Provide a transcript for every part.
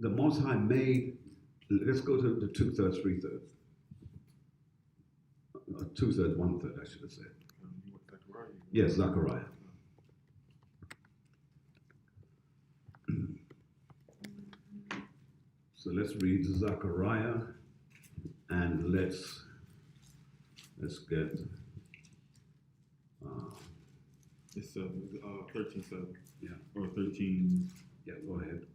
the Most High made, let's go to the two-thirds, three-thirds. Two-thirds, one-third, I should have said. Yes, Zechariah. So let's read Zechariah, and let's get. It's 13:7. Yeah. Or 13. Yeah, go ahead.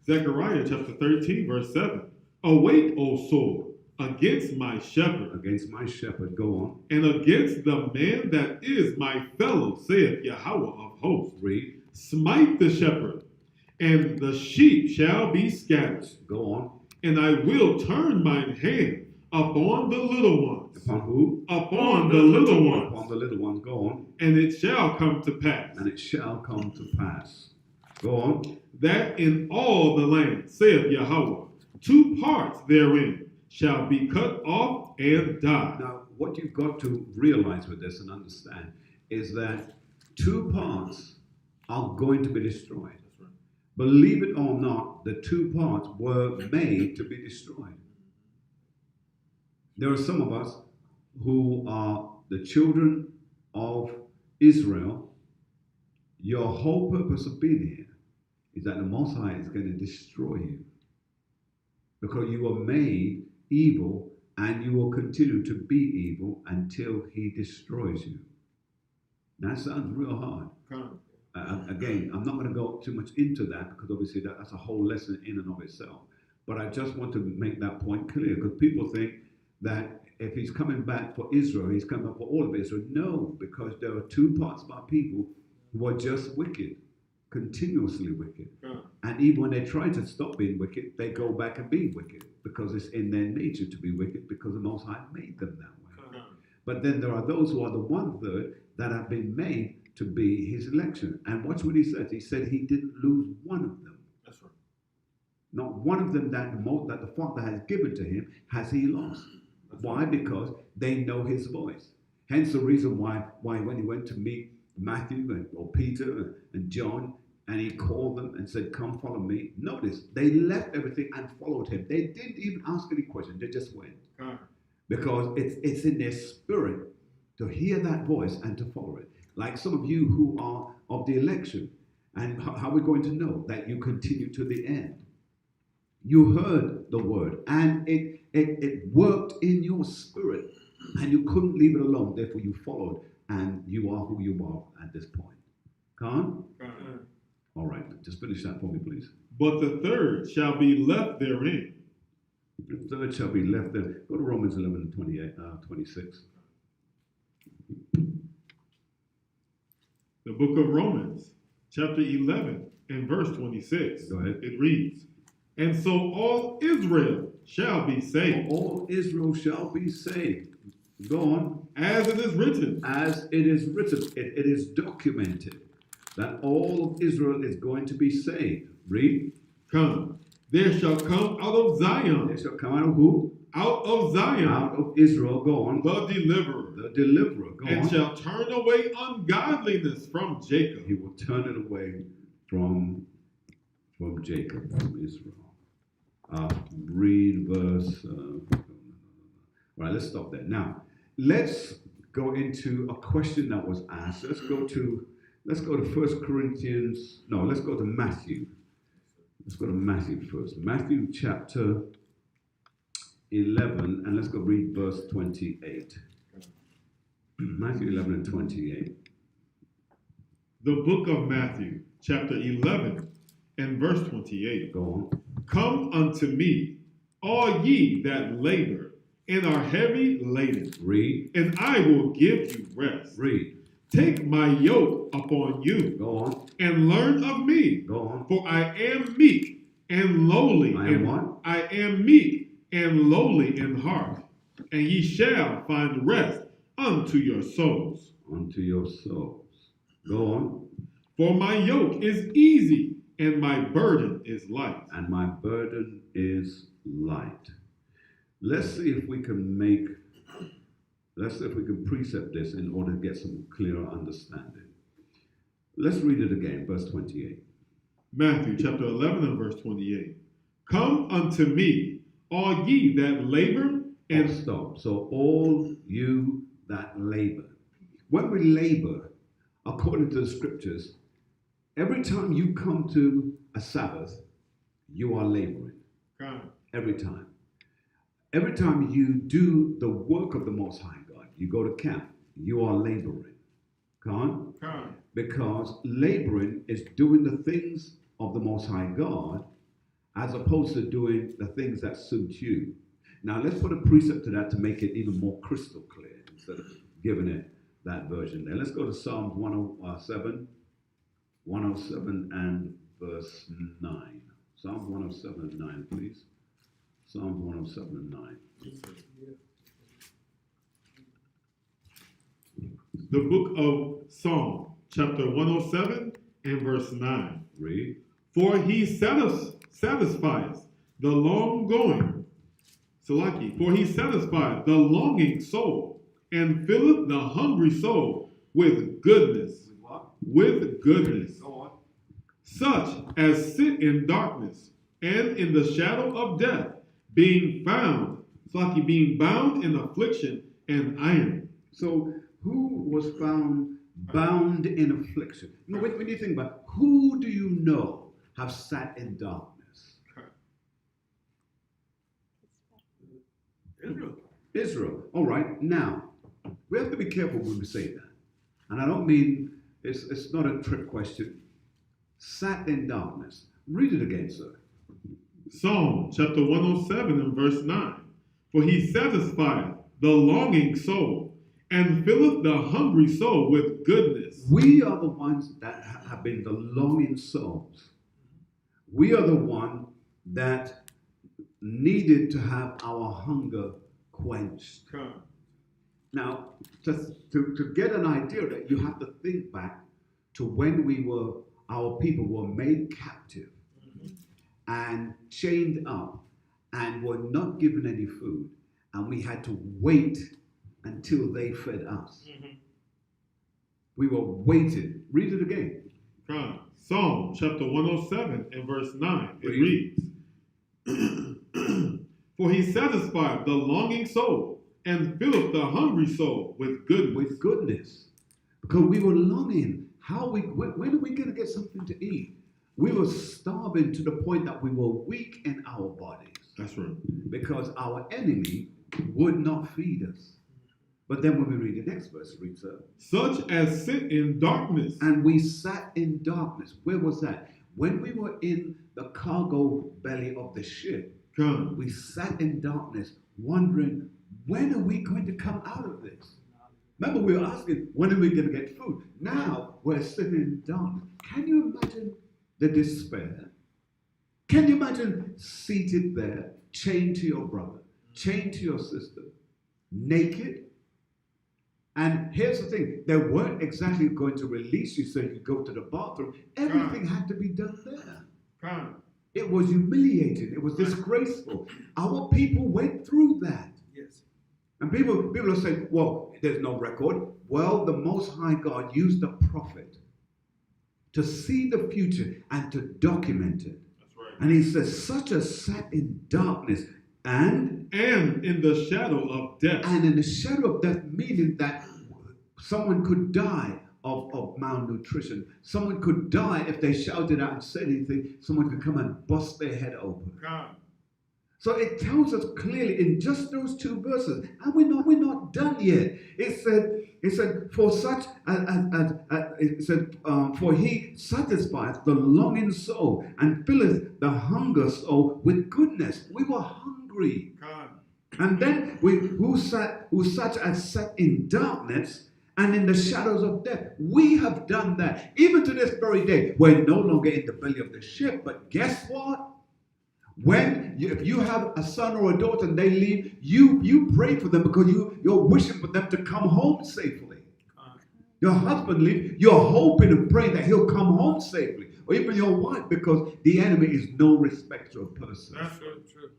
Zechariah chapter 13, verse 7. Awake, O sword, against my shepherd. Against my shepherd, go on. And against the man that is my fellow, saith Yahweh of hosts. Read. Smite the shepherd, and the sheep shall be scattered. Go on. And I will turn mine hand upon the little ones. Upon who? Upon the little ones. Upon the little ones, go on. And it shall come to pass. And it shall come to pass. Go on. That in all the land, saith Yahweh, 2 parts therein shall be cut off and die. Now, what you've got to realize with this and understand is that 2 parts are going to be destroyed. That's right. Believe it or not, the 2 parts were made to be destroyed. There are some of us who are the children of Israel. Your whole purpose of being here is that the Most High is going to destroy you, because you were made evil and you will continue to be evil until he destroys you. That sounds real hard. Again, I'm not going to go too much into that, because obviously that's a whole lesson in and of itself. But I just want to make that point clear, because people think that if he's coming back for Israel, he's coming back for all of Israel. No, because there are 2 parts of our people who are just wicked, continuously wicked. And even when they try to stop being wicked, they go back and be wicked, because it's in their nature to be wicked, because the Most High made them that way. But then there are those who are the 1/3 that have been made to be his election. And watch what he says. He said he didn't lose one of them. That's right. Not one of them that the Father has given to him has he lost. Why? Because they know his voice. Hence the reason why when he went to meet Matthew or Peter and John, and he called them and said, come follow me. Notice, they left everything and followed him. They didn't even ask any questions. They just went. Because it's in their spirit to hear that voice and to follow it. Like some of you who are of the election. And how are we going to know that you continue to the end? You heard the word, and it worked in your spirit, and you couldn't leave it alone. Therefore, you followed, and you are who you are at this point. Khan? All right, just finish that for me, please. But the third shall be left therein. The third shall be left there. Go to Romans 11 and 26. The book of Romans, chapter 11 and verse 26. Go ahead. It reads, and so all Israel shall be saved. All Israel shall be saved. Go on. As it is written. As it is written. It is documented that all of Israel is going to be saved. Read. Come. There shall come out of Zion. There shall come out of who? Out of Zion. Out of Israel. Go on. The deliverer. The deliverer. Go and on. shall turn away ungodliness from Jacob. He will turn it away from Jacob, from Israel. Read verse. All right, let's stop there. Now, let's go into a question that was asked. Let's go to 1 Corinthians. No, let's go to Matthew. Let's go to Matthew first. Matthew chapter 11, and let's go read verse 28. Matthew 11 and 28. The book of Matthew, chapter 11 and verse 28. Go on. Come unto me, all ye that labor and are heavy laden. Read. And I will give you rest. Read. Take my yoke upon you. Go on. And learn of me. Go on. For I am meek and lowly. I am what? I am meek and lowly in heart. And ye shall find rest unto your souls. Unto your souls. Go on. For my yoke is easy and my burden is light. And my burden is light. Let's see if we can precept this in order to get some clearer understanding. Let's read it again, verse 28. Matthew chapter 11 and verse 28. Come unto me, all ye that labor And and stop. So all you that labor. When we labor, according to the scriptures, every time you come to a Sabbath, you are laboring. come, Every time. Every time you do the work of the Most High God, you go to camp, you are laboring. Come? come, Because laboring is doing the things of the Most High God as opposed to doing the things that suit you. Now, let's put a precept to that to make it even more crystal clear instead of giving it that version there. Let's go to Psalms 107 and verse 9. Psalms 107 and 9, please. Psalms 107 and 9. the book of Psalm, chapter 107 and verse 9. Read. For he satisfies the long going, Salaki, for he satisfies the longing soul, and filleth the hungry soul with goodness. What? With goodness. Go on. Such as sit in darkness and in the shadow of death, being bound, Salaki, being bound in affliction and iron. So, who was bound in affliction? You know, when you think about who do you know have sat in darkness? Israel. All right. Now, we have to be careful when we say that, and I don't mean it's not a trick question. Sat in darkness. Read it again, sir. Psalm chapter 107 and verse 9. For he satisfieth the longing soul, and filleth the hungry soul with goodness. We are the ones that have been the longing souls. We are the one that needed to have our hunger quenched. Come. Now, just to get an idea of that, you have to think back to when our people were made captive and chained up and were not given any food, and we had to wait until they fed us. We were waiting. Read it again. Come. Psalm chapter 107 and verse 9. It Read. reads, For he satisfied the longing soul, and filleth the hungry soul with goodness. With goodness. Because we were longing. When are we going to get something to eat? We were starving to the point that we were weak in our bodies. That's right. Because our enemy would not feed us. But then when we read the next verse, read, sir. Such as sit in darkness. And we sat in darkness. Where was that? When we were in the cargo belly of the ship, Come. we sat in darkness, wondering, when are we going to come out of this? Remember, we were asking, when are we going to get food? Now, we're sitting in darkness. Can you imagine the despair? Can you imagine seated there, chained to your brother, chained to your sister, naked? And here's the thing, they weren't exactly going to release you so you could go to the bathroom. Everything had to be done there. Come. It was humiliating. It was disgraceful. Our people went through that. Yes. And people are saying, well, there's no record. Well, the Most High God used a prophet to see the future and to document it. That's right. And he says, such as sat in darkness and in the shadow of death. And in the shadow of death, meaning that someone could die of malnutrition. Someone could die if they shouted out and said anything. Someone could come and bust their head open. Come. So it tells us clearly in just those two verses, and we're not done yet. It said for such for he satisfies the longing soul and filleth the hunger soul with goodness. We were hungry. Come. And then who such as sat in darkness and in the shadows of death. We have done that. Even to this very day, we're no longer in the belly of the ship. But guess what? If you have a son or a daughter and they leave, you pray for them because you're wishing for them to come home safely. Your husband leaves, you're hoping and praying that he'll come home safely. Or even your wife, because the enemy is no respecter of persons. That's so true.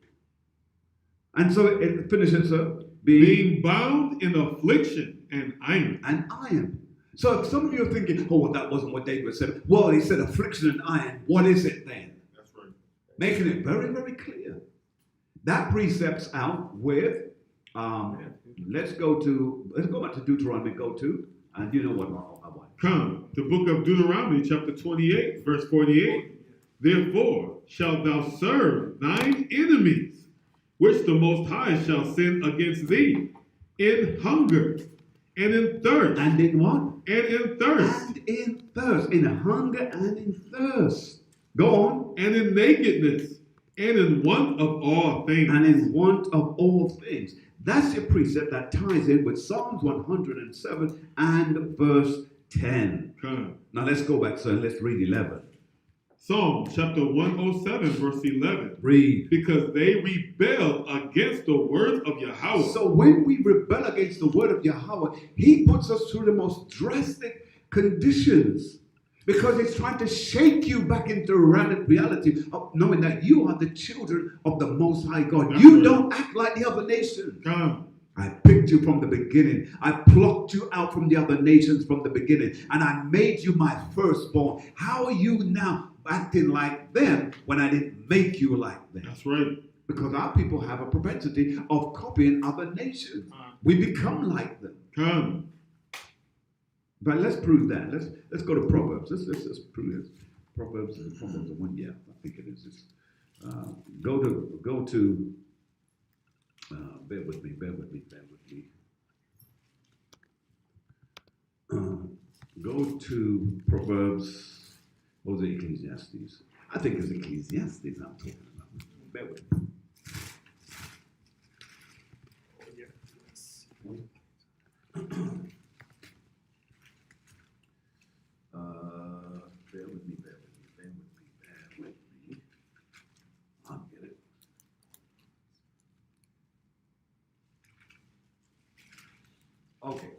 And so it finishes up Being bound in affliction and iron. and iron. So if some of you are thinking, oh, well, that wasn't what David said. Well, he said affliction and iron. What is it then? That's right. making it very, very clear. That precept's out with, let's go back to Deuteronomy, and you know what I want. Come, the book of Deuteronomy, chapter 28, verse 48. Therefore shalt thou serve thine enemies, which the Most High shall send against thee, in hunger, and in thirst. And in what? And in thirst. And in thirst. In hunger and in thirst. Go on. And in nakedness, and in want of all things. And in want of all things. That's your precept that ties in with Psalms 107 and verse 10. Come. Now let's go back, sir. Let's read 11. Psalm chapter 107, verse 11. Read. Because they rebelled against the words of Yahweh. So when we rebel against the word of Yahweh, he puts us through the most drastic conditions. Because he's trying to shake you back into reality of knowing that you are the children of the Most High God. That's you right. don't act like the other nations. Come. I picked you from the beginning. I plucked you out from the other nations from the beginning. And I made you my firstborn. How are you now acting like them when I didn't make you like them? That's right. Because our people have a propensity of copying other nations. We become like them. Come. But let's prove that. Let's go to Proverbs. Let's prove this. Proverbs are one. Yeah, I think it is. Go to. Bear with me. Go to Proverbs. Or was it Ecclesiastes? I think it's Ecclesiastes I'm talking about. Bear with me. Bear with me. I'll get it. Okay.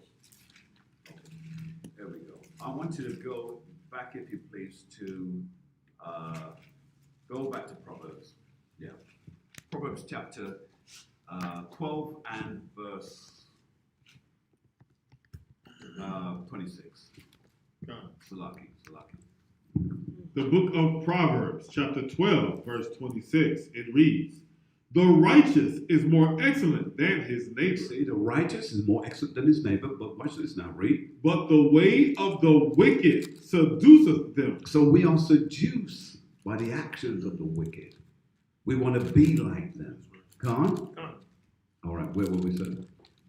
There we go. I want you to go back, if you please, to go back to Proverbs. Yeah. Proverbs chapter 12 and verse 26. Salaki. The book of Proverbs, chapter 12, verse 26, it reads, the righteous is more excellent than his neighbor. See, the righteous is more excellent than his neighbor, but watch this now, read. But the way of the wicked seduceth them. So we are seduced by the actions of the wicked. We want to be like them. Come on. All right, where were we, sir?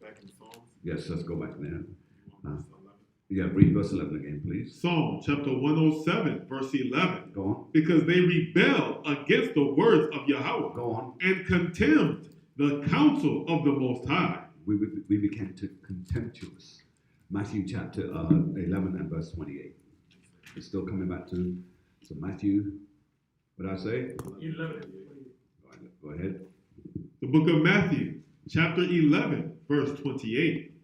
Back in Psalms. Yes, let's go back there. Yeah, read verse 11 again, please. Psalm chapter 107, verse 11. Go on. Because they rebelled against the words of Yahweh. Go on. And contemned the counsel of the Most High. We became contemptuous. Matthew chapter 11 and verse 28. It's still coming back to so Matthew. What did I say? 11. Go ahead. The book of Matthew, chapter 11, verse 28.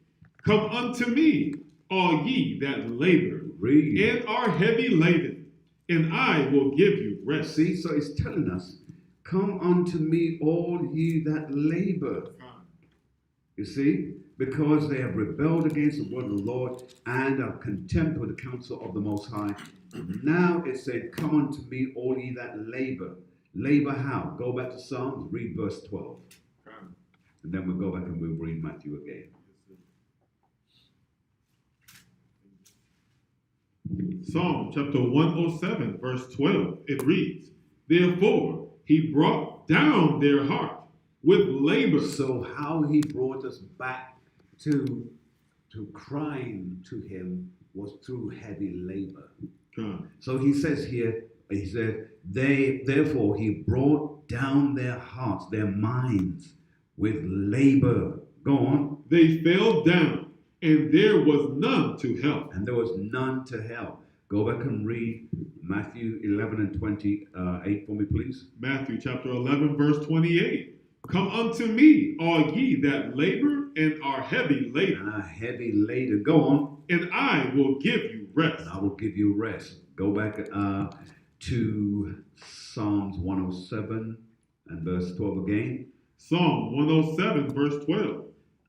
Come unto me, all ye that labor Read. and are heavy laden, and I will give you rest. See, so it's telling us, come unto me, all ye that labor. You see, because they have rebelled against the word of the Lord and are contempt with the counsel of the Most High. Now it said, come unto me, all ye that labor. Labor how? Go back to Psalms, read verse 12. And then we'll go back and we'll read Matthew again. Psalm chapter 107, verse 12, it reads, therefore he brought down their heart with labor. So how he brought us back to crying to him was through heavy labor. So he says here, he said, therefore he brought down their hearts, their minds with labor. Go on. They fell down, and there was none to help. And there was none to help. Go back and read Matthew 11 and 28 for me, please. Matthew chapter 11, verse 28. Come unto me, all ye that labor and are heavy laden. And are heavy laden. Go on. And I will give you rest. And I will give you rest. Go back to Psalms 107 and verse 12 again. Psalm 107, verse 12.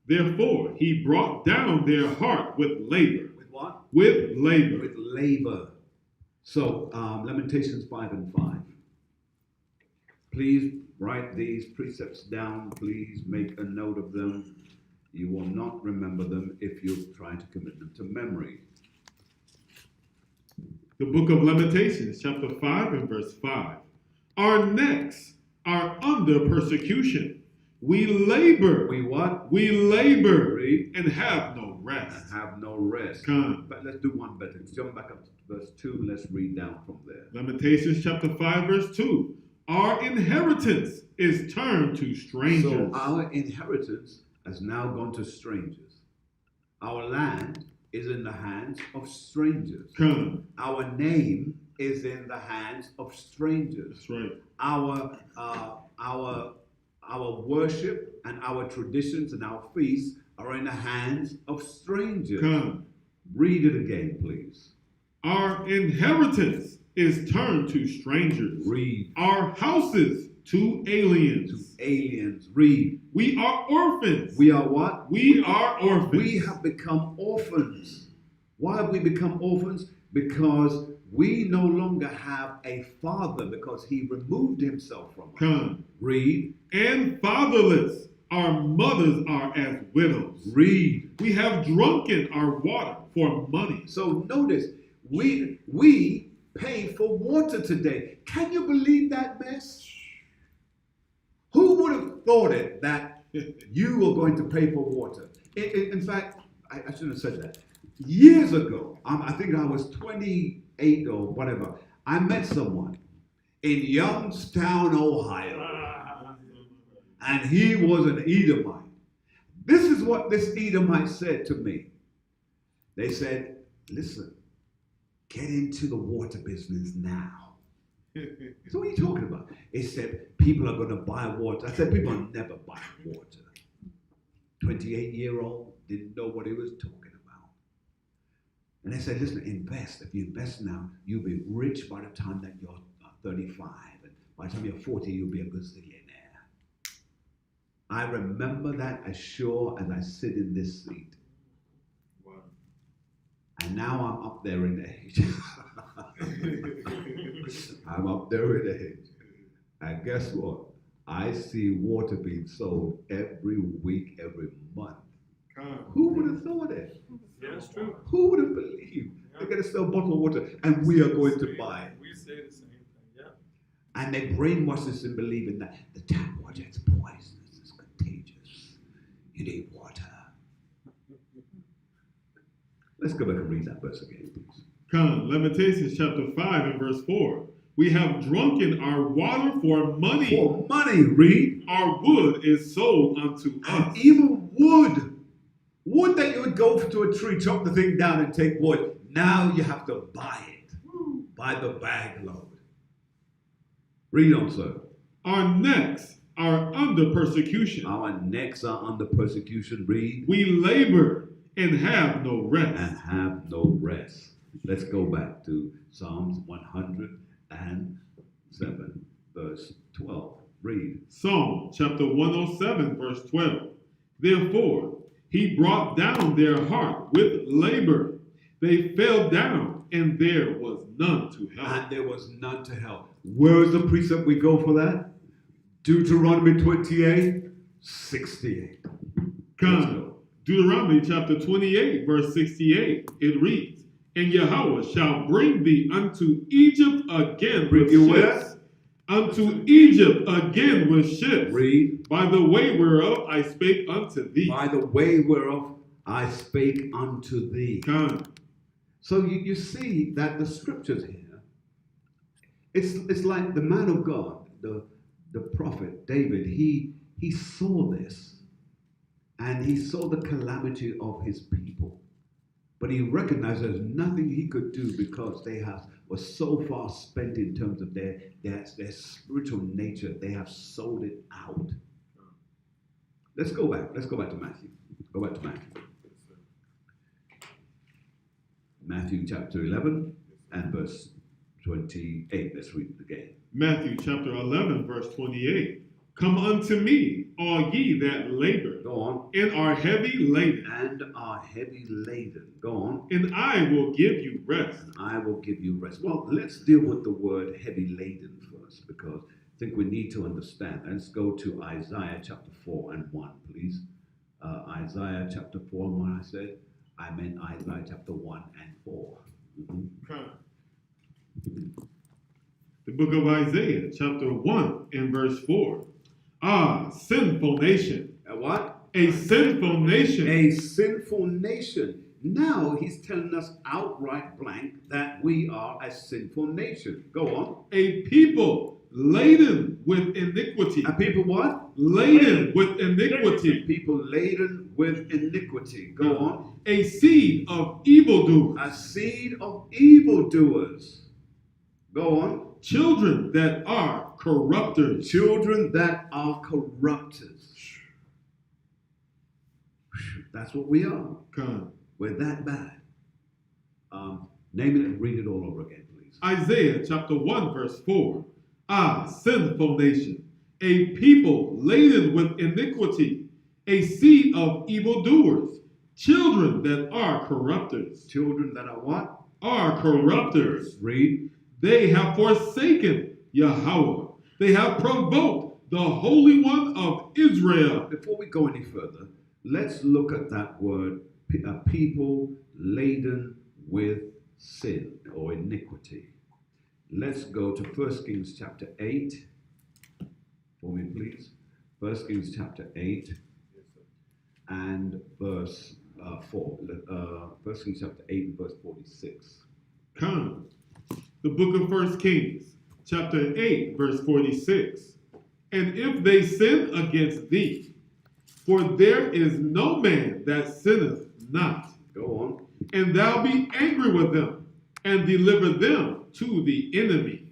Therefore, he brought down their heart with labor. With what? With labor. With labor. So, Lamentations 5 and 5. Please write these precepts down. Please make a note of them. You will not remember them if you try to commit them to memory. The book of Lamentations, chapter 5 and verse 5. Our necks are under persecution. We labor. We what? We labor Read. and have no And rest. have no rest. Come. But let's do one better. Jump back up to verse 2. Let's read down from there. Lamentations chapter 5 verse 2. Our inheritance is turned to strangers. So our inheritance has now gone to strangers. Our land is in the hands of strangers. Come. Our name is in the hands of strangers. That's right. Our worship and our traditions and our feasts are in the hands of strangers. Come. Read it again, please. Our inheritance is turned to strangers. Read. Our houses to aliens. To aliens. Read. We are orphans. We are what? We are orphans. We have become orphans. Why have we become orphans? Because we no longer have a father, because he removed himself from us. Come. Read. And fatherless. Our mothers are as widows. Read. We have drunken our water for money. So notice, we pay for water today. Can you believe that mess? Who would have thought it that you were going to pay for water? In fact, I shouldn't have said that. Years ago, I think I was 28 or whatever, I met someone in Youngstown, Ohio, and he was an Edomite. This is what this Edomite said to me. They said, listen, get into the water business now. So what are you talking about? He said, people are going to buy water. I said, people are never buying water. 28-year-old didn't know what he was talking about. And they said, listen, invest. If you invest now, you'll be rich by the time that you're 35. And by the time you're 40, you'll be a gazillionaire. I remember that as sure as I sit in this seat. Wow. And now I'm up there in age. I'm up there in age. And guess what? I see water being sold every week, every month. Who would have thought it? Yeah, that's true. Who would have believed? They're going to sell bottled water and we are going to buy it. We say the same thing, yeah. And they brainwash us in believing that the tap water is poisonous, it's contagious. You need water. Let's go back and read that verse again, please. Come, Lamentations chapter 5 and verse 4. We have drunken our water for money. For money, read. Our wood is sold unto And us. even wood that you would go to a tree, chop the thing down and take wood. Now you have to buy it. Buy the bag load. Read on, sir. Our necks are under persecution. Our necks are under persecution. Read. We labor and have no rest. And have no rest. Let's go back to Psalms 107, verse 12. Read. Psalm chapter 107, verse 12. Therefore, he brought down their heart with labor. They fell down, and there was none to help. And there was none to help. Where is the precept we go for that? Deuteronomy 28, 68. Come, Deuteronomy chapter 28, verse 68. It reads, And Yahweh shall bring thee unto Egypt again Bring with you ships. Unto Egypt again with ships. Read. By the way whereof I spake unto thee. By the way whereof I spake unto thee. Come. So you see that the scriptures here, it's like the man of God, the prophet David, he saw this and he saw the calamity of his people. But he recognized there's nothing he could do because they were so far spent in terms of their spiritual nature. They have sold it out. Let's go back. Let's go back to Matthew. Go back to Matthew. Matthew chapter 11 and verse 28. Let's read it again. Matthew chapter 11, verse 28. Come unto me, all ye that labor Go on. and are heavy laden, And are heavy laden. Go on. and I will give you rest. And I will give you rest. Well, let's deal with the word heavy laden first, because think we need to understand. Let's go to Isaiah chapter 4 and 1, please. Isaiah chapter 4 and 1, I said. I meant Isaiah chapter 1 and 4. Mhm. Come. The book of Isaiah, chapter 1 and verse 4. Ah, sinful nation. A what? A sinful nation. A sinful nation. Now he's telling us outright blank that we are a sinful nation. Go on. A people laden with iniquity. A people what? Laden with iniquity. People laden with iniquity. Go on. A seed of evildoers. A seed of evildoers. Go on. Children that are corrupters. Children that are corrupters. That's what we are. Come. We're that bad. Name it and read it all over again, please. Isaiah chapter 1 verse 4. Ah, sinful nation, a people laden with iniquity, a seed of evildoers, children that are corrupters. Children that are what? Are corrupters. Read. They have forsaken Yahweh. They have provoked the Holy One of Israel. Before we go any further, let's look at that word, a people laden with sin or iniquity. Let's go to 1 Kings chapter 8. For me, please. 1 Kings chapter 8 and verse 4. 1 Kings chapter 8 and verse 46. Come. The book of 1 Kings, chapter 8, verse 46. And if they sin against thee, for there is no man that sinneth not, Go on. and thou be angry with them, and deliver them to the enemy,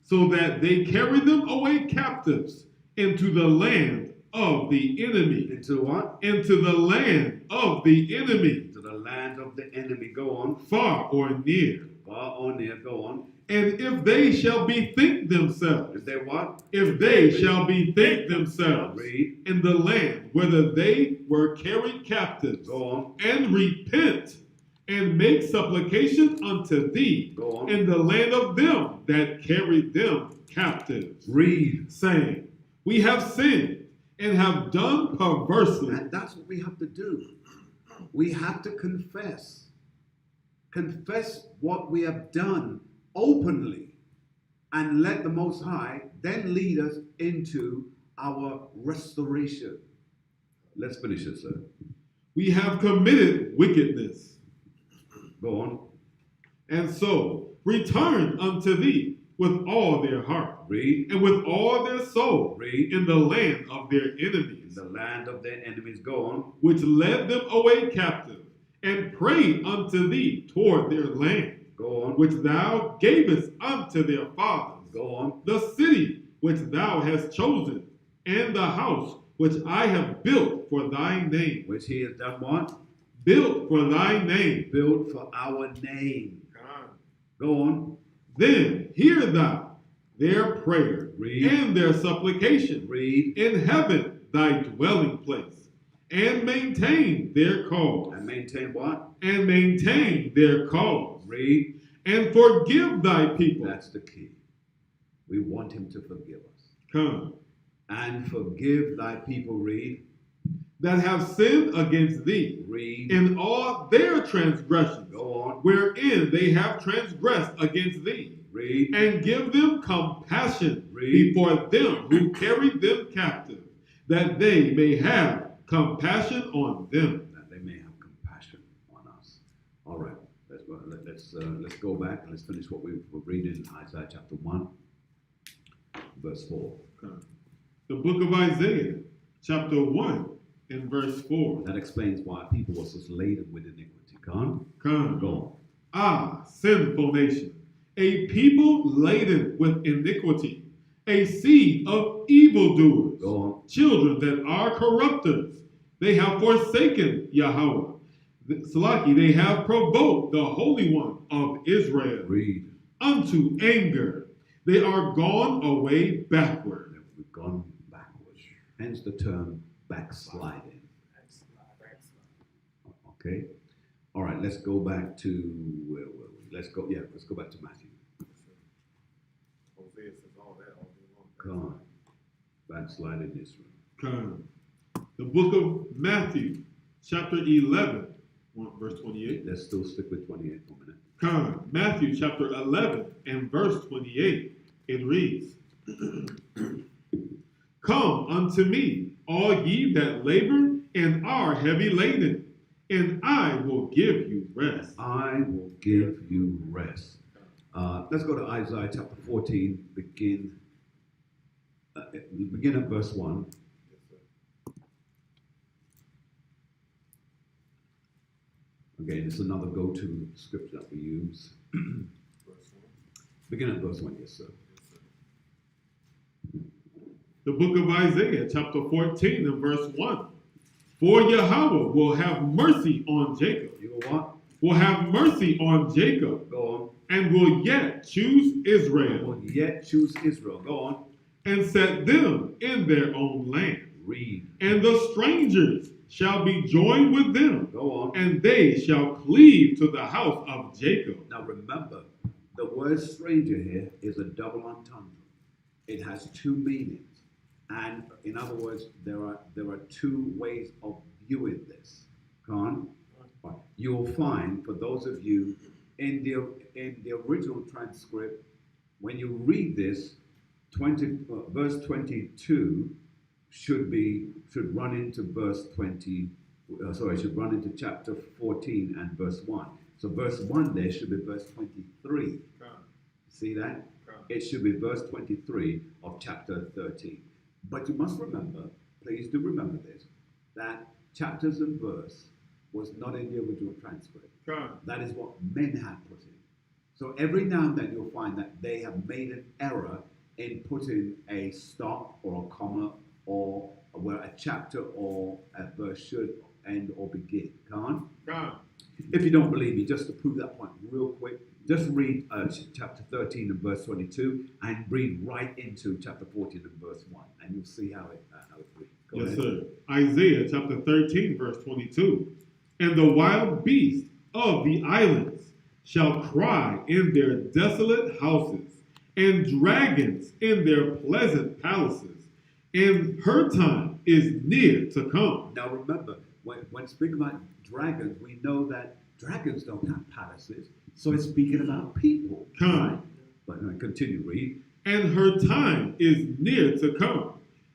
so that they carry them away captives into the land of the enemy. Into what? Into the land of the enemy, To the land of the enemy. Go on. far or near. Far or near. Go on. And if they shall bethink themselves, If they what? if they shall bethink themselves Read. in the land whither they were carried captives, Go on. and repent, and make supplication unto thee Go on. in the land of them that carried them captives, Read. saying, we have sinned and have done perversely. And that's what we have to do. We have to confess. Confess what we have done openly and let the Most High then lead us into our restoration. Let's finish it, sir. We have committed wickedness, Go on. and so return unto thee with all their heart Read. and with all their soul Read. in the land of their In enemies, the land of their enemies. Go on. which led them away captive, and prayed unto thee toward their land, Go on. which thou gavest unto their fathers, Go on. the city which thou hast chosen, and the house which I have built for thy name. Which he has done what? Built for thy name. Built for our name. Go on. Then hear thou their prayer Read. and their supplication Read. in heaven, thy dwelling place, and maintain their cause. And maintain what? And maintain their cause. Read. And forgive thy people. That's the key. We want him to forgive us. Come. And forgive thy people. Read. That have sinned against thee Read. in all their transgressions, Go on. wherein they have transgressed against thee, Read. and give them compassion Read. before them who carried them captive, that they may have compassion on them. That they may have compassion on us. All right. Let's go back and let's finish what we were reading in Isaiah chapter 1, verse 4. The book of Isaiah, chapter 1, and verse 4. That explains why people were so laden with iniquity. Come. Come. Go on. Ah, sinful nation, a people laden with iniquity, a seed of evildoers, Go on. children that are corrupters. They have forsaken Yahweh. Salaki, they have provoked the Holy One of Israel Read. unto anger. They are gone away backward. We've gone backwards. Hence the term backsliding. Okay. All right. Let's go back to where were we? Let's go back to Matthew. God, backsliding Israel. Come. The book of Matthew, chapter 11, verse 28. Let's still stick with 28 for a minute. Come. Matthew chapter 11 and verse 28. It reads, Come unto me, all ye that labor and are heavy laden, and I will give you rest. I will give you rest. Let's go to Isaiah chapter 14, begin at verse 1. Again, it's another go-to scripture that we use. Begin at verse 1, yes, sir. The book of Isaiah, chapter 14 and verse 1. For Yahweh will have mercy on Jacob. You know what? Will have mercy on Jacob, Go and will yet choose on. Israel, Will yet choose Israel. Go on. and set them in their own land. Read. And the strangers shall be joined with them, Go on. and they shall cleave to the house of Jacob. Now remember, the word stranger here is a double entendre. It has two meanings. And in other words, there are two ways of viewing this. Con? You'll find, for those of you in the original transcript, when you read this, verse 22 should run into should run into chapter 14 and verse 1. So verse 1 there should be verse 23. See that? It should be verse 23 of chapter 13. But you must remember, please do remember this, that chapters and verse was not in the original transcript. That is what men had put in. So every now and then you'll find that they have made an error in putting a stop or a comma or where a chapter or a verse should end or begin. Come on? If you don't believe me, just to prove that point real quick, just read chapter 13 and verse 22 and read right into chapter 14 and verse 1 and you'll see how it reads. Go Yes, ahead. sir. Isaiah chapter 13, verse 22. And the wild beasts of the islands shall cry in their desolate houses, and dragons in their pleasant palaces. And her time is near to come. Now remember, when speaking about dragons, we know that dragons don't have palaces. So it's speaking about people. Come. But continue, read. And her time is near to come,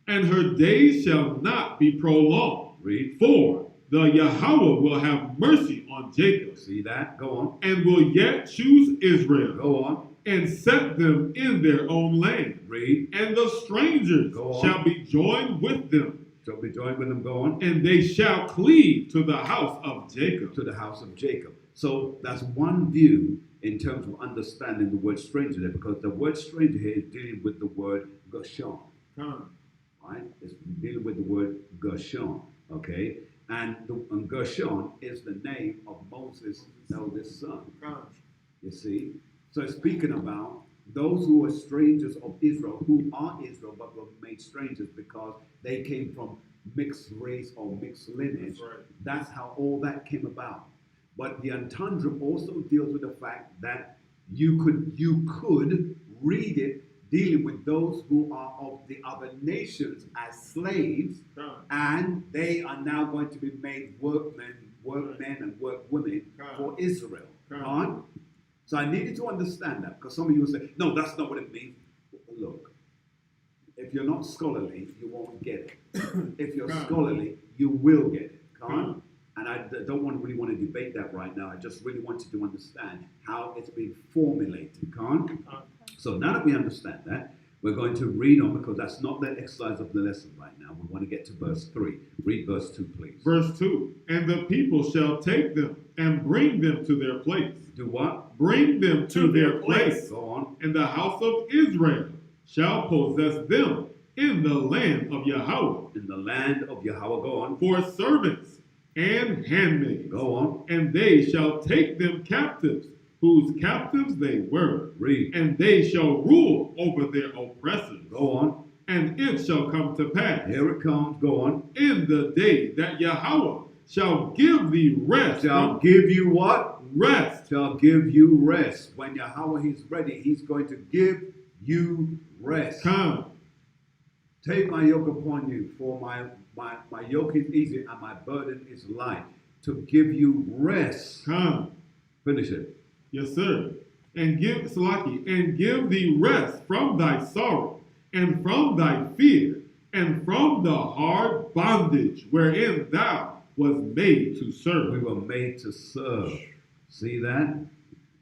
and her days shall not be prolonged. Read. For the Yahweh will have mercy on Jacob, See that? Go on. and will yet choose Israel, Go on. and set them in their own land. Read. And the strangers Go on. shall be joined with them, Shall be joined with them. Go on. and they shall cleave to the house of Jacob. To the house of Jacob. So that's one view in terms of understanding the word stranger there, because the word stranger here is dealing with the word Gershon. Come. Right? It's dealing with the word Gershon. Okay? And Gershon is the name of Moses' eldest son. Come. You see? So it's speaking about those who are strangers of Israel, who are Israel, but were made strangers because they came from mixed race or mixed lineage. That's right. That's how all that came about. But the entendre also deals with the fact that you could read it dealing with those who are of the other nations as slaves, Come. and they are now going to be made workmen and workwomen for Israel. Come. On? So I needed to understand that, because some of you will say, no, that's not what it means. Look, if you're not scholarly, you won't get it. If you're Come. scholarly, you will get it. Come on? Come. And I don't really want to debate that right now. I just really want you to understand how it's been formulated. Come on? So now that we understand that, we're going to read on, because that's not the exercise of the lesson right now. We want to get to verse 3. Read verse 2, please. Verse 2. And the people shall take them and bring them to their place. Do what? Bring them to their place. Go on. And the house of Israel shall possess them in the land of Yahweh In the land of Yahweh. Go on. for servants and handmaids. Go on. And they shall take them captives, whose captives they were. Read. And they shall rule over their oppressors. Go on. And it shall come to pass Here it comes. Go on. in the day that Yahweh shall give thee rest. Shall give you what? Rest. Shall give you rest. When Yahweh is ready, he's going to give you rest. Come. Take my yoke upon you, for my yoke is easy and my burden is light, to give you rest. Come. Finish it. Yes, sir. And give Salaki, and give thee rest from thy sorrow, and from thy fear, and from the hard bondage wherein thou was made to We serve. were made to serve. See that?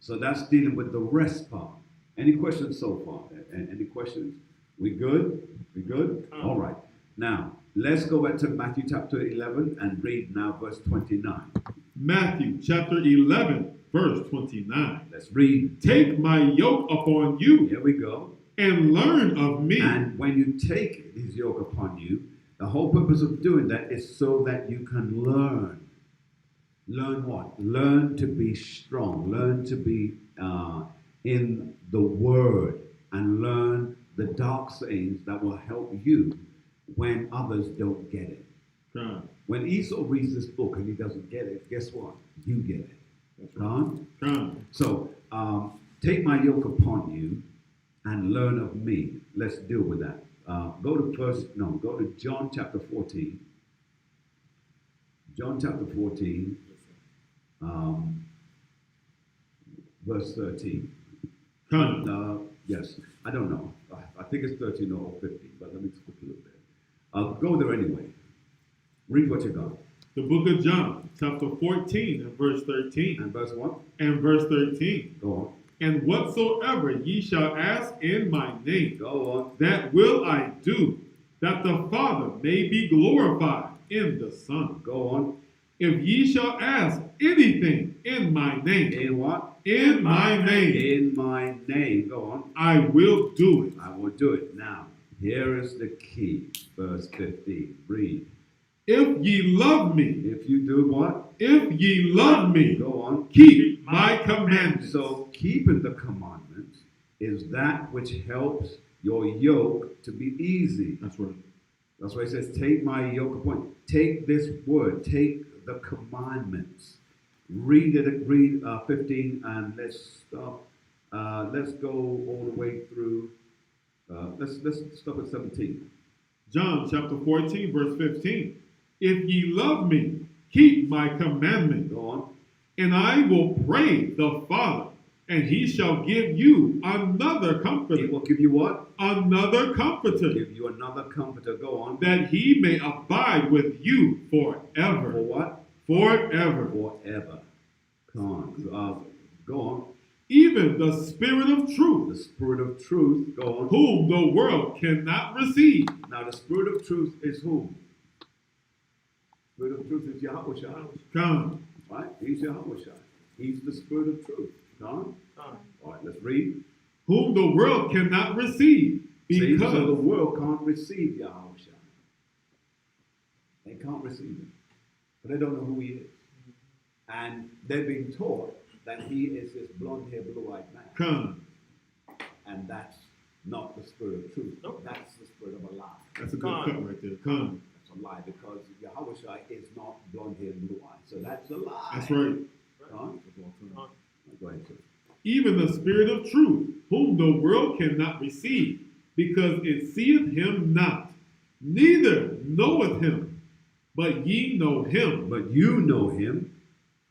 So that's dealing with the rest part. Any questions so far? Any questions? We good? We good? All right. Now, let's go back to Matthew chapter 11 and read now verse 29. Matthew chapter 11, verse 29. Let's read. Take my yoke upon you Here we go. and learn of me. And when you take his yoke upon you, the whole purpose of doing that is so that you can learn. Learn what? Learn to be strong. Learn to be in the Word and learn the dark sayings that will help you when others don't get it. Come. When Esau reads this book and he doesn't get it, guess what? You get it. That's right. Come. So take my yoke upon you and learn of me. Let's deal with that. Go to John chapter 14. John chapter 14, verse 13. Come. Yes, I don't know. I think it's 13 or 15, but let me skip a little bit. Go there anyway. Read what you got. The book of John, chapter 14 and verse 13. And verse 1? And verse 13. Go on. And whatsoever ye shall ask in my name, Go on. that will I do, that the Father may be glorified in the Son. Go on. If ye shall ask anything in my name, In what? in my name, In my name. Go on. I will do it. I will do it. Now, here is the key. Verse 15. Read. If ye love me, If you do what? if ye love me, Go on. keep my commandments. So, keeping the commandments is that which helps your yoke to be easy. That's right. That's why it says, take my yoke upon you. Take this word. Take the commandments. Read 15 and let's stop. Let's go all the way through. Let's stop at 17. John chapter 14, verse 15. If ye love me, keep my commandments. Go on. And I will pray the Father, and he shall give you another He comforter. will give you what? Another comforter, Give you another comforter. Go on. that he may abide with you For forever. what? Forever. Forever. Come on. Go on. Even the Spirit of The truth, Spirit of truth. Go on. whom the world cannot receive. Now the Spirit of truth is whom? Spirit of truth is Yahweh. Come. Right? He's Yahweh. He's the Spirit of truth. Come. Come. All right, let's read. Whom the world cannot receive, See, so the because world can't receive Yahweh. They can't receive him. But they don't know who he is. And they're being taught that he is this blonde-haired, blue-eyed man. come. And that's not the Spirit of truth. Nope. That's the spirit of a lie. That's a good Come. cut right there. Come. That's a lie because Yahweh is not blonde-haired and blue-eyed. So that's a lie. That's right. Huh? Come. Go ahead, sir. Even the Spirit of truth, whom the world cannot receive, because it seeth him not, neither knoweth him, but ye know him, But you know him.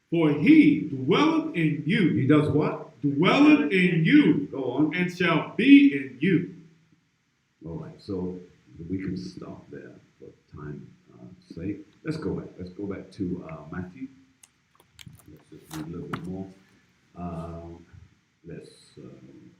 for he dwelleth in He you, does what? dwelleth in you, Go on. and shall be in you. All right, so we can stop there for time sake. Let's go back. Let's go back to Matthew. Let's just read a little bit more. All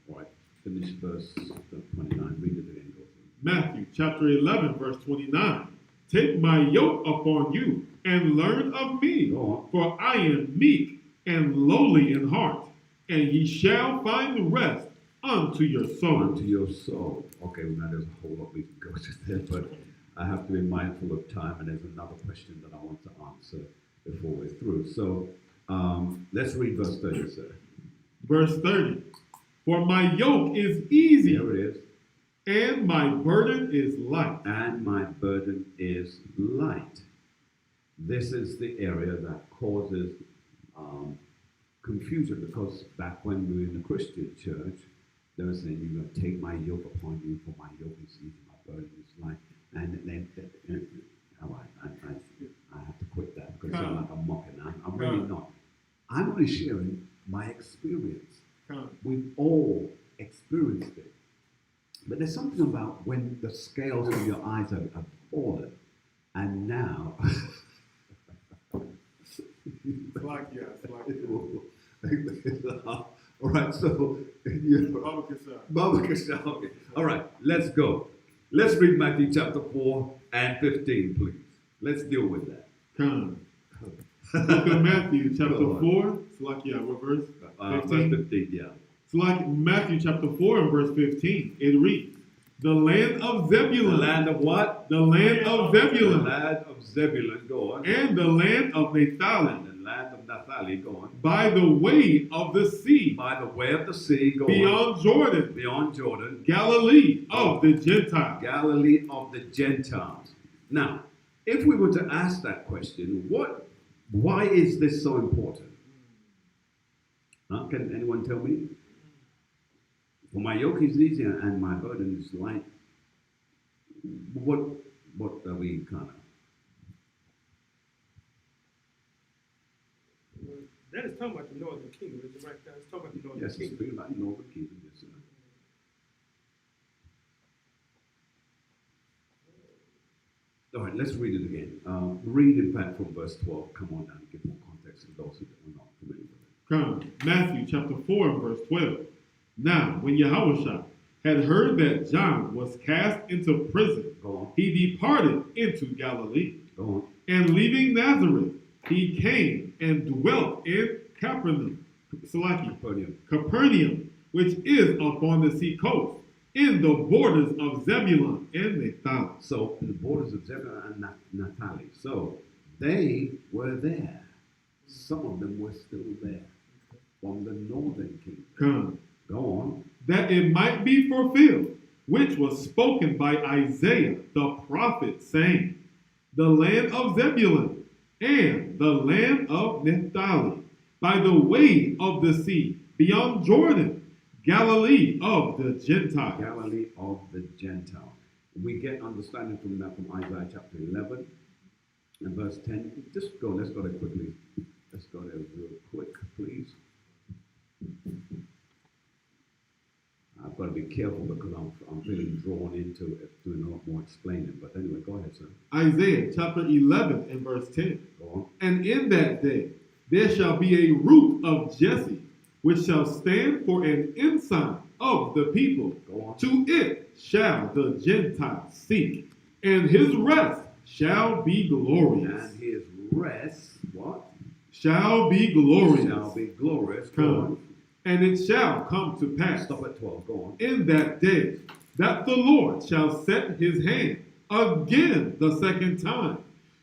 right, finish verse 29. Read it again. Go through. Matthew chapter 11, verse 29. Take my yoke upon you, and learn of me, Go on. for I am meek and lowly in heart, and ye shall find rest unto your souls. Unto your soul. Okay, well, now there's a whole lot we can go to there, but I have to be mindful of time, and there's another question that I want to answer before we're through. So let's read verse 30, sir. Verse 30. For my yoke is easy, Here it is. and my burden is light. And my burden is light. This is the area that causes confusion, because back when we were in the Christian church, they were saying, you're going to take my yoke upon you, for my yoke is easy, my burden is light. And then, all right, I have to quit that because I'm like I'm mocking. I'm really not. I'm only sharing my experience. We've all experienced it. But there's something about when the scales from your eyes have fallen, and now. All right, so Baba Kasha, okay. All right, let's go. Let's read Matthew chapter 4 and 15, please. Let's deal with that. Book of Matthew chapter 4. Salakia, what verse? 15? Verse 15, yeah. So like Matthew chapter 4 and verse 15, it reads, the land of Zebulun. The land of what? The land of The Zebulun. land of Zebulun, go on. And the land of Naphtali. And the land of Naphtali, go on. By the way of the sea. By the way of the sea, go beyond on. Jordan. Beyond Jordan. Galilee of the Gentiles. Galilee of the Gentiles. Now, if we were to ask that question, why is this so important? Can anyone tell me? For my yoke is easy and my burden is light. What are we kind of? That is talking about the northern kingdom, is it right? It's talking about the northern Yes, it's kingdom. speaking about northern kingdom. Yes, sir. All right, let's read it again. Read, in fact, from verse 12. Come on down and give more context to those who are not familiar with it. Come, Matthew chapter 4 and verse 12. Now, when Yahushua had heard that John was cast into prison, Go on. he departed into Galilee. Go on. And leaving Nazareth, he came and dwelt in Capernaum, which is upon the sea coast, in the borders of Zebulun and Naphtali. So, in the borders of Zebulun and Naphtali. So, they were there. Some of them were still there from the northern kingdom. Come. Go on. That it might be fulfilled, which was spoken by Isaiah the prophet, saying, the land of Zebulun and the land of Naphtali, by the way of the sea, beyond Jordan, Galilee of the Gentiles. Galilee of the Gentiles. We get understanding from that from Isaiah chapter 11 and verse 10. Just go, let's go there quickly. Let's go there real quick, please. I've got to be careful because I'm feeling drawn into it, doing a lot more explaining. But anyway, go ahead, sir. Isaiah chapter 11 and verse 10. Go on. And in that day there shall be a root of Jesse, which shall stand for an ensign of the people. Go on. To it shall the Gentiles seek, and his rest shall be glorious. And his rest, what? Shall be glorious. Shall be glorious. Go Come. on. And it shall come to pass Stop at 12. Go on. in that day that the Lord shall set his hand again the second time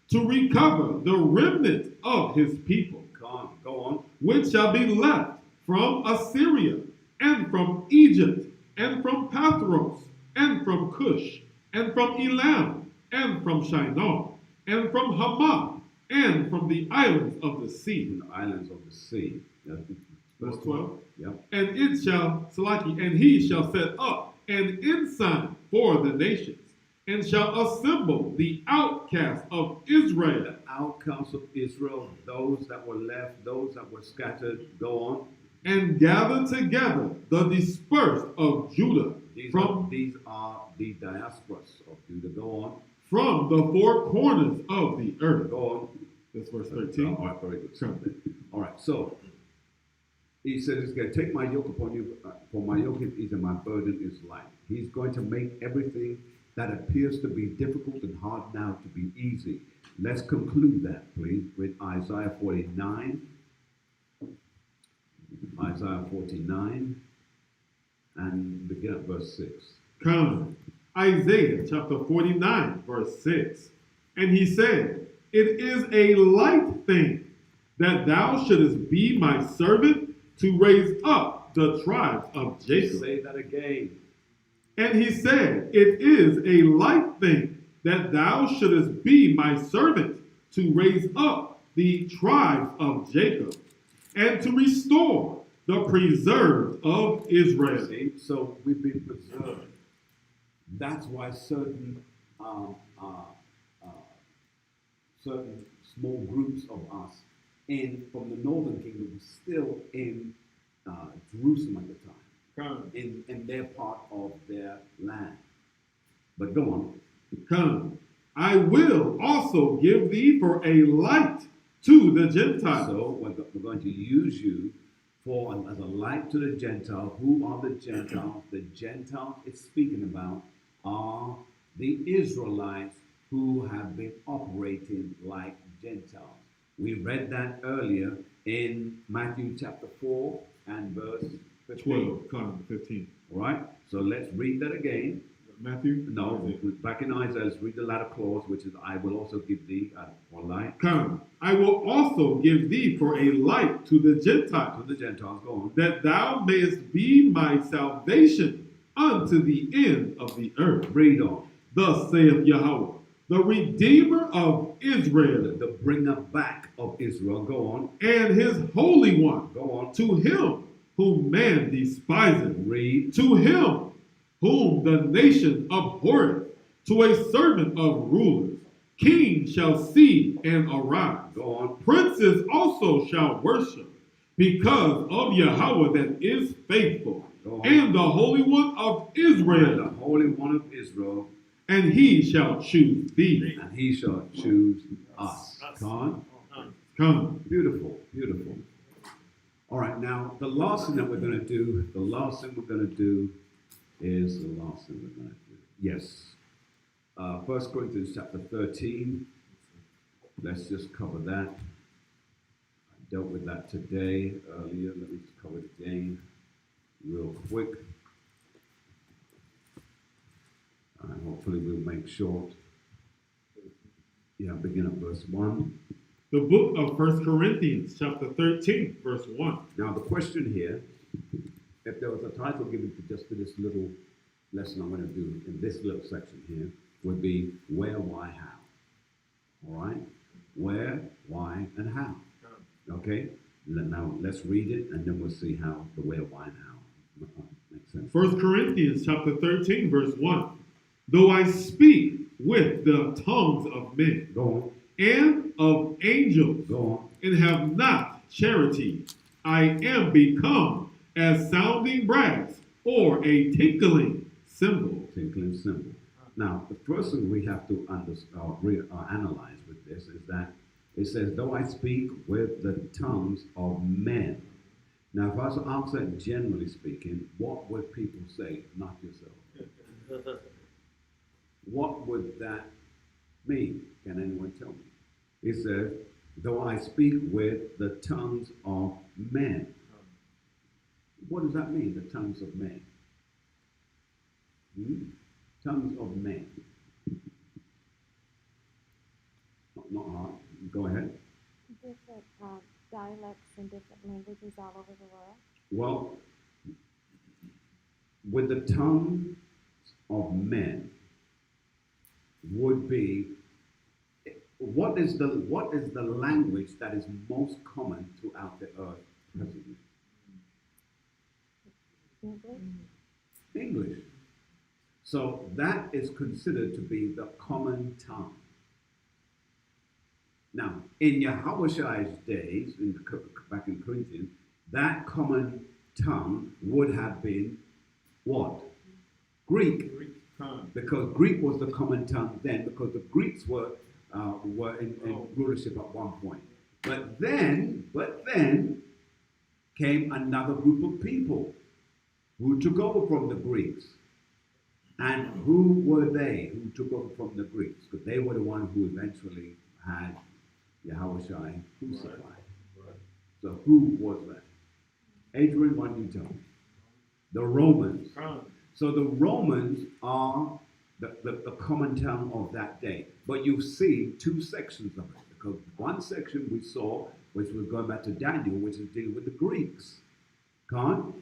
to recover the remnant of his people, Go on. which shall be left from Assyria, and from Egypt, and from Pathros, and from Cush, and from Elam, and from Shinar, and from Hamath, and from the islands of the sea. In the islands of the sea. Yeah. Verse 12. Yep. And it shall, Salaki, and he shall set up an ensign for the nations, and shall assemble the outcasts of Israel. The outcasts of Israel, those that were left, those that were scattered. Go on. And gather together the dispersed of Judah These are the diasporas of Judah. Go on. from the four corners of the earth. Go on. That's verse 13. All right, very good. All right, so he says he's going to take my yoke upon you, for my yoke is easy and my burden is light. He's going to make everything that appears to be difficult and hard now to be easy. Let's conclude that, please, with Isaiah 49. Isaiah 49 and begin at verse 6. Come. Isaiah chapter 49, verse 6. And he said, it is a light thing that thou shouldest be my servant to raise up the tribes of Jacob. Say that again. And he said, it is a light thing that thou shouldest be my servant to raise up the tribes of Jacob, and to restore the preserved of Israel. See? So we've been preserved. That's why um, uh, uh, certain small groups of us from the northern kingdom were still in Jerusalem at the time, Come, in their part of their land. But go on. come. I will also give thee for a light to the Gentiles. So we're going to use you as a light to the Gentiles. Who are the Gentiles? The Gentiles it's speaking about are the Israelites who have been operating like Gentiles. We read that earlier in Matthew chapter 4 and verse 15. 12, come, 15. All right? So let's read that again. Matthew? No, back in Isaiah, let's read the latter clause, which is, I will also give thee for light. Come, I will also give thee for a light to the Gentiles, To the Gentiles, go on. that thou mayest be my salvation unto the end of the earth. Read on. Thus saith Yahweh, the Redeemer of Israel, The bringer back of Israel, go on. and his Holy One, Go on. to him whom man despiseth, Read. to him whom the nation abhorreth, to a servant of rulers. Kings shall see and arise. Go on. Princes also shall worship, because of Yahweh that is faithful, Go on. and the Holy One of Israel, The Holy One of Israel, and he shall choose thee. and he shall choose us. Con? Come. Beautiful, beautiful. All right, now the last thing we're going to do is yes. 1 Corinthians chapter 13. Let's just cover that. I dealt with that today, earlier. Let me just cover it again real quick. And hopefully we'll make short. Yeah, begin at verse 1. The book of 1 Corinthians, chapter 13, verse 1. Now the question here, if there was a title given to just to this little lesson I'm going to do in this little section here, would be where, why, how. All right? Where, why, and how. Okay? Now let's read it and then we'll see how the where, why, and how makes sense. 1 Corinthians, chapter 13, verse 1. Though I speak with the tongues of men Go on. and of angels, Go on. and have not charity, I am become as sounding brass or a tinkling cymbal. Tinkling symbol. Now, the first thing we have to analyze with this is that it says, though I speak with the tongues of men. Now, if I was to answer it generally speaking, what would people say? Not yourself. What would that mean? Can anyone tell me? It says, though I speak with the tongues of men. What does that mean, the tongues of men? Tongues of men. Not hard. Go ahead. Different dialects and different languages all over the world. Well, with the tongues of men would be what is the language that is most common throughout the earth presently? English. English. So that is considered to be the common tongue. Now, in Yahushai's days, back in Corinthians, that common tongue would have been what? Greek. Because Greek was the common tongue then, because the Greeks were in rulership at one point. But then came another group of people who took over from the Greeks. And who were they who took over from the Greeks? Because they were the ones who eventually had Yahushua crucified. So who was that? Adrian, why don't you tell me? The Romans. So the Romans are the common tongue of that day. But you see two sections of it. Because one section we saw, which was going back to Daniel, which is dealing with the Greeks. And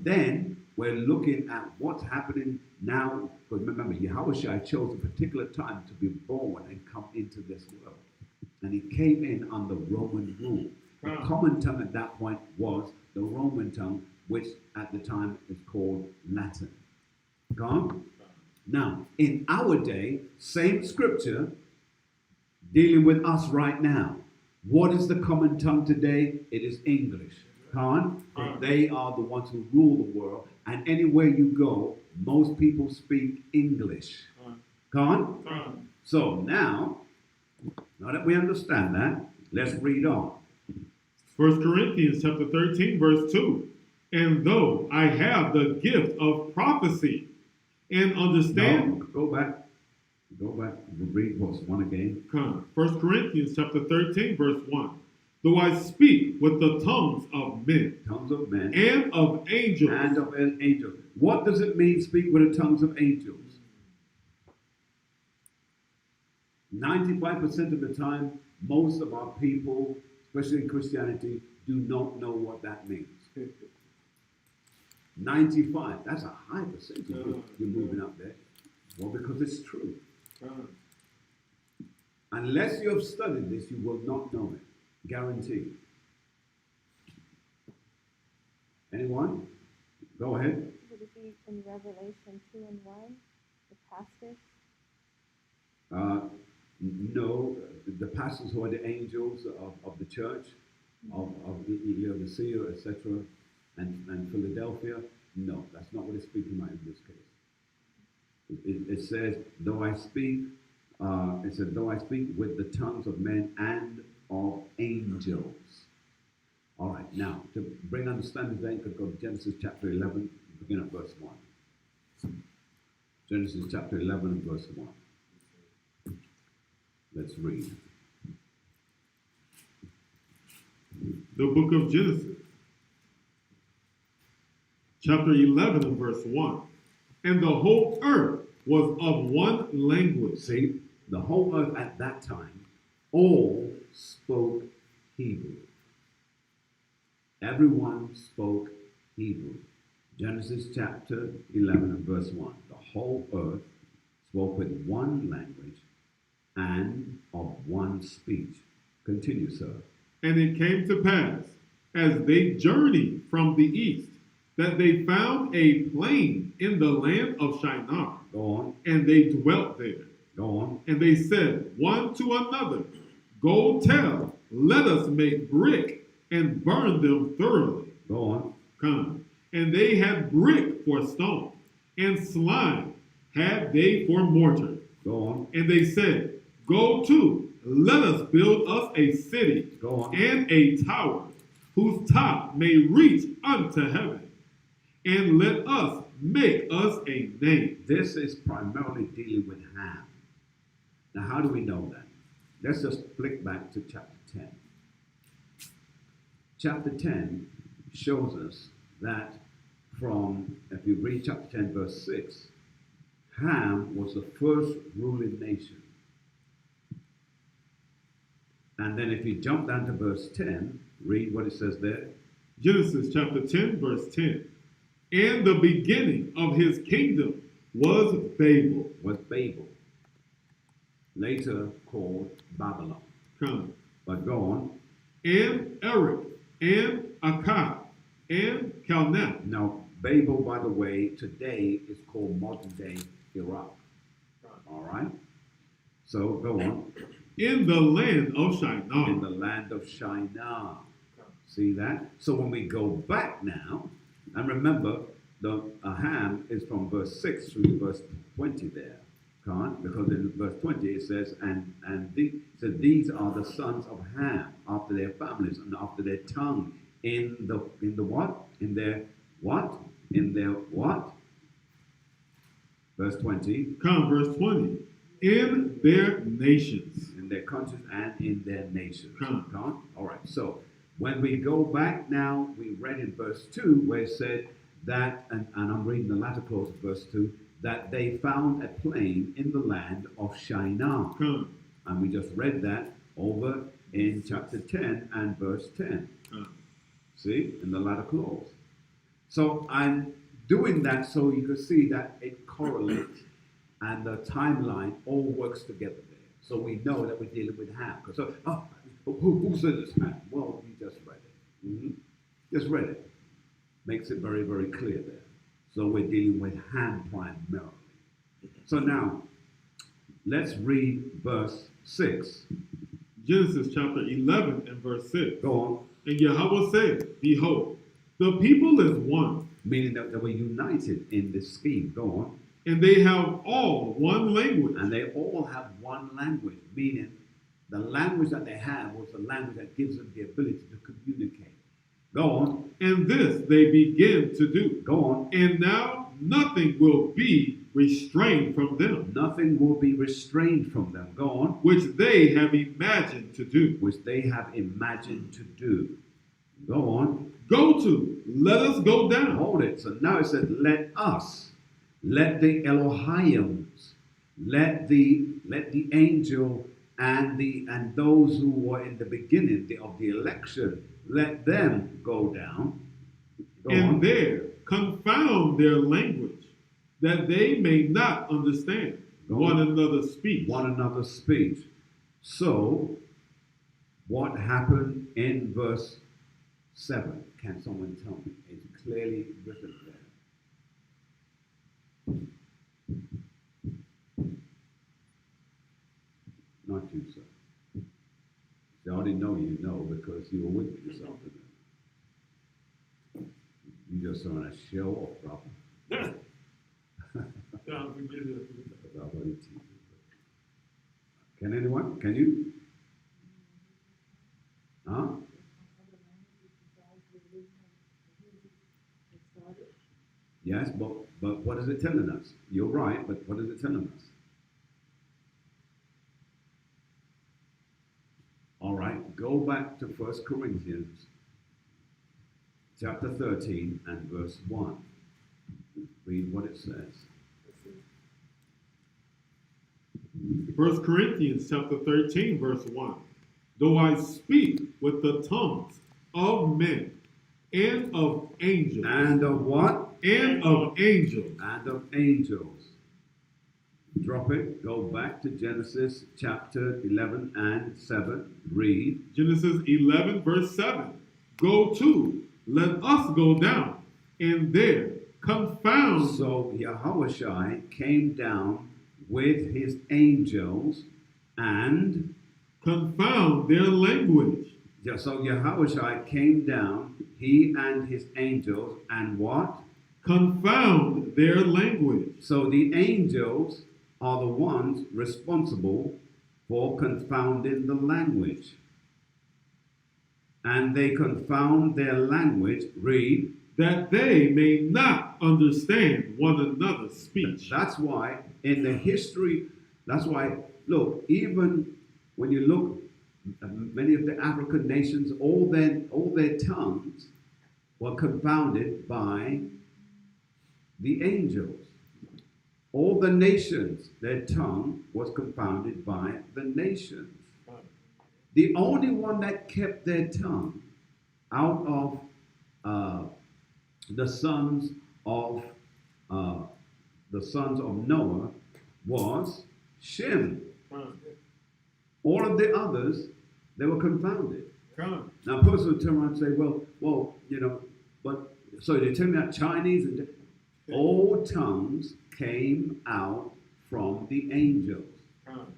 then we're looking at what's happening now. Because remember, Yahushua chose a particular time to be born and come into this world. And he came in under Roman rule. The common tongue at that point was the Roman tongue, which at the time is called Latin. Now, in our day, same scripture dealing with us right now. What is the common tongue today? It is English. Khan, they are the ones who rule the world, and anywhere you go, most people speak English. Khan? So now that we understand that, let's read on. 1 Corinthians chapter 13, verse 2. And though I have the gift of prophecy and understand. No, go back. Read verse 1 again. 1 Corinthians chapter 13, verse 1. Though I speak with the tongues of men. Tongues of men. And of angels. And of angels. What does it mean, speak with the tongues of angels? 95% of the time, most of our people, especially in Christianity, do not know what that means. 95, that's a high percentage. You're moving up there. Well, because it's true. Unless you have studied this, you will not know it. Guaranteed. Anyone? Go ahead. Would it be in Revelation 2 and 1, the pastors? No, the pastors who are the angels of the church, of the seer, etc., and Philadelphia. No, that's not what it's speaking about in this case. It says, though I speak, though I speak with the tongues of men and of angels. All right, now, to bring understanding then, could go to Genesis chapter 11, begin at verse 1. Genesis chapter 11 and verse 1. Let's read. The book of Genesis, chapter 11 and verse 1. And the whole earth was of one language. See, the whole earth at that time, all spoke Hebrew. Everyone spoke Hebrew. Genesis chapter 11 and verse 1. The whole earth spoke with one language and of one speech. Continue, sir. And it came to pass, as they journeyed from the east, that they found a plain in the land of Shinar. Go on. And they dwelt there. Go on. And they said one to another, Go tell, let us make brick and burn them thoroughly. Go on. Come. And they had brick for stone, and slime had they for mortar. Go on. And they said, Go to, let us build us a city. Go on. And a tower, whose top may reach unto heaven. And let us make us a name. This is primarily dealing with Ham. Now, how do we know that? Let's just flick back to chapter 10. Chapter 10 shows us that if you read chapter 10, verse 6, Ham was the first ruling nation. And then if you jump down to verse 10, read what it says there. Genesis chapter 10, verse 10. And the beginning of his kingdom was Babel. Was Babel, later called Babylon. Come. But go on. And Erech, and Akkad, and Calneh. Now, Babel, by the way, today is called modern day Iraq. All right? So, go on. In the land of Shinar. In the land of Shinar. See that? So when we go back now, and remember, the Ham is from verse 6 through to verse 20 there. Because in verse 20 it says, so these are the sons of Ham after their families and after their tongue in the what? In their what? In their what? Verse 20. Come, verse 20. In their nations. In their countries and in their nations. Come. All right. So when we go back now, we read in verse 2 where it said that, and I'm reading the latter clause of verse 2, that they found a plain in the land of Shinar. Come. And we just read that over in chapter 10 and verse 10. See, in the latter clause. So I'm doing that so you can see that it correlates and the timeline all works together there. So we know that we're dealing with Ham. So, who said this, Ham? Well, we just read it. Just read it. Makes it very, very clear there. So we're dealing with Ham primarily. So now, let's read verse 6. Genesis chapter 11 and verse 6. Go on. And Yahweh said, Behold, the people is one, Meaning that they were united in this scheme. Go on. and they have all one language. And they all have one language, meaning the language that they have was the language that gives them the ability to communicate. Go on. And this they begin to do. Go on. And now nothing will be restrained from them, Nothing will be restrained from them. Go on. which they have imagined to do. Which they have imagined to do. Go on. Go to, let us go down. Hold it. So now it says, let us, let the Elohims, let the angel and those who were in the beginning of the election, let them go down. Go And on. there confound their language, that they may not understand Go one on. another's speech. One another's speech. So, what happened in verse 7? Can someone tell me? It's clearly written there. Not you, sir. See, I already know you know because you were with me this afternoon. You just trying to show off, brother. God forgive you. Because I already teased you. Can anyone? Can you? Huh? Yes, but what is it telling us? You're right, but what is it telling us? All right, go back to 1 Corinthians chapter 13 and verse 1. Read what it says. 1 Corinthians chapter 13, verse 1. Though I speak with the tongues of men and of angels, And of what? and of angels, And of angels. Drop it. Go back to Genesis chapter 11 and 7. Read. Genesis 11, verse 7. Go to, let us go down, and there confound. So Yahweh came down with his angels and Confound their language. so Yahweh came down, he and his angels, and what? Confound their language. So the angels are the ones responsible for confounding the language. And they confound their language. Read. That they may not understand one another's speech. That's why in the history, that's why, look, even when you look at many of the African nations, all their tongues were confounded by the angels. All the nations, their tongue was confounded by the nations. The only one that kept their tongue out of the sons of Noah was Shem. All of the others, they were confounded. Come. Now, a person would turn around and say, well, you know, but so they tell me that Chinese and all tongues came out from the angels.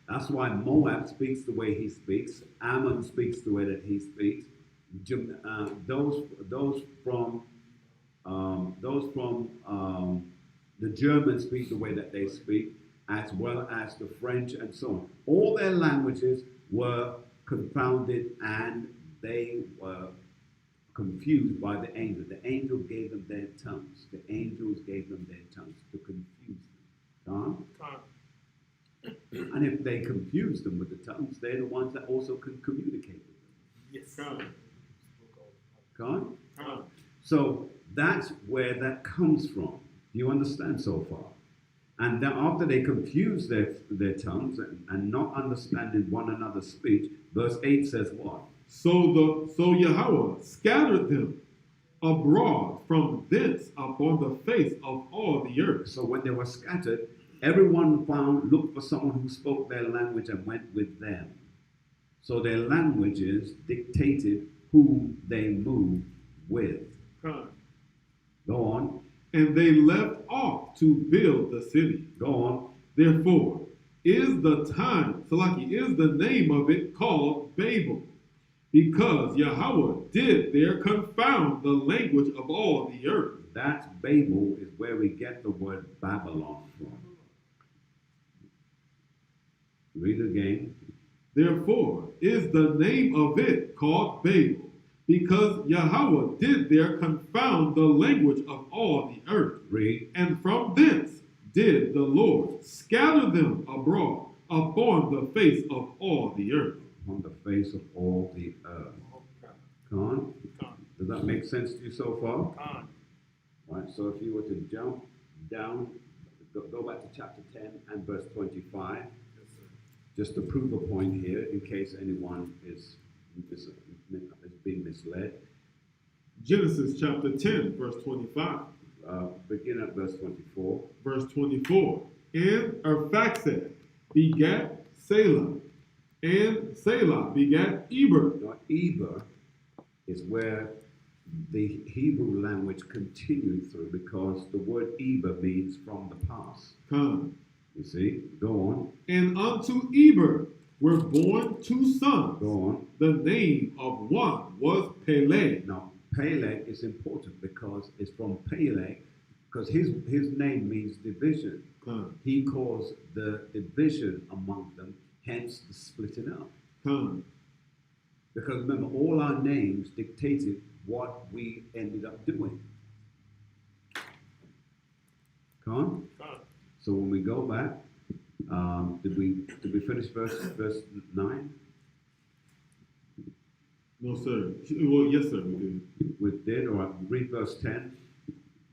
That's why Moab speaks the way he speaks. Ammon speaks the way that he speaks. Those from the Germans speak the way that they speak, as well as the French and so on. All their languages were confounded and they were confused by the angel. The angel gave them their tongues. The angels gave them their tongues to confuse them. And if they confuse them with the tongues, they're the ones that also can communicate with them. Yes. God? So that's where that comes from. Do you understand so far? And then after they confuse their tongues and not understanding one another's speech, verse 8 says what? So Yahweh scattered them abroad from thence upon the face of all the earth. So when they were scattered, everyone looked for someone who spoke their language and went with them. So their languages dictated who they moved with. Come. Go on. And they left off to build the city. Go on. Therefore, is the time, Salaki, is the name of it called Babel, because Yahweh did there confound the language of all the earth. That Babel is where we get the word Babylon from. Read again. Therefore, is the name of it called Babel, because Yahweh did there confound the language of all the earth. Read. And from thence did the Lord scatter them abroad upon the face of all the earth. On the face of all the earth. Khan? Does that make sense to you so far? Right, so if you were to jump down, go back to chapter 10 and verse 25, just to prove a point here, in case anyone is being misled. Genesis chapter 10, verse 25. Begin at verse 24. Verse 24. And Arphaxad begat Selah, and Selah begat Eber. Now, Eber is where the Hebrew language continued through, because the word Eber means from the past. Khan. You see? Go on. And unto Eber were born two sons. Go on. The name of one was Peleg. Now, Peleg is important because it's from Peleg, because his name means division. Khan. He caused the division among them, hence the splitting up. Khan. Because remember, all our names dictated what we ended up doing. Con? So when we go back, did we finish verse 9? No, sir. Well, yes, sir, we did. We did. All right. Read verse 10.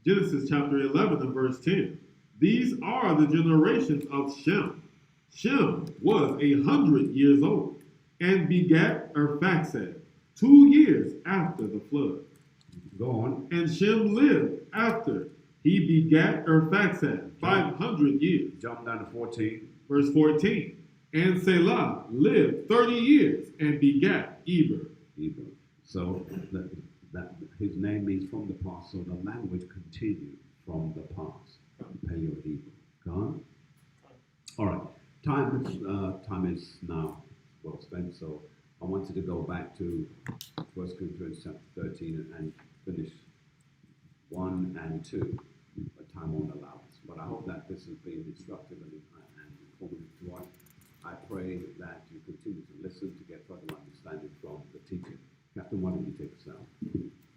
Genesis chapter 11 and verse 10. These are the generations of Shem. Shem was 100 years old and begat Arphaxad 2 years after the flood. Go on. And Shem lived after he begat Arphaxad 500 years. Jump down to 14. Verse 14. And Selah lived 30 years and begat Eber. Eber. So that his name means from the past. So the language continued from the past. Paleo Hebrew. Go on. All right. Time is now well spent. So I wanted to go back to 1 Corinthians chapter 13 and finish 1 and 2. But time won't allow us. But I hope that this has been instructive and informative to us. I pray that you continue to listen to get further understanding from the teaching. Captain, why don't you take us out?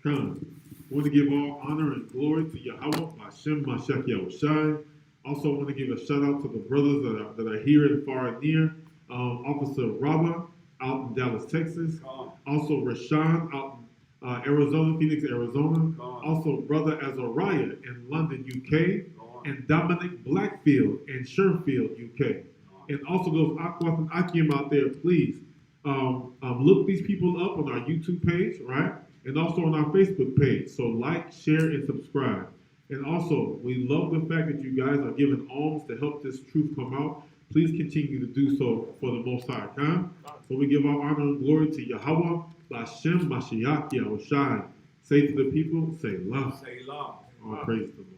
Come. I want to give all honor and glory to Yahweh, Hashem, Mashak Yahushai. Also, I want to give a shout out to the brothers that are here and far and near. Officer Rabba out in Dallas, Texas. Also, Rashawn out in Arizona, Phoenix, Arizona. Also, Brother Azariah in London, UK. And Dominic Blackfield in Sherfield, UK. And also those Aquas and Akim out there, please look these people up on our YouTube page, right? And also on our Facebook page. So like, share, and subscribe. And also, we love the fact that you guys are giving alms to help this truth come out. Please continue to do so for the Most High. Okay? So we give our honor and glory to Yahweh, Lashem Mashiach Yahushai. Say to the people, say love. Say love. All praise the Lord.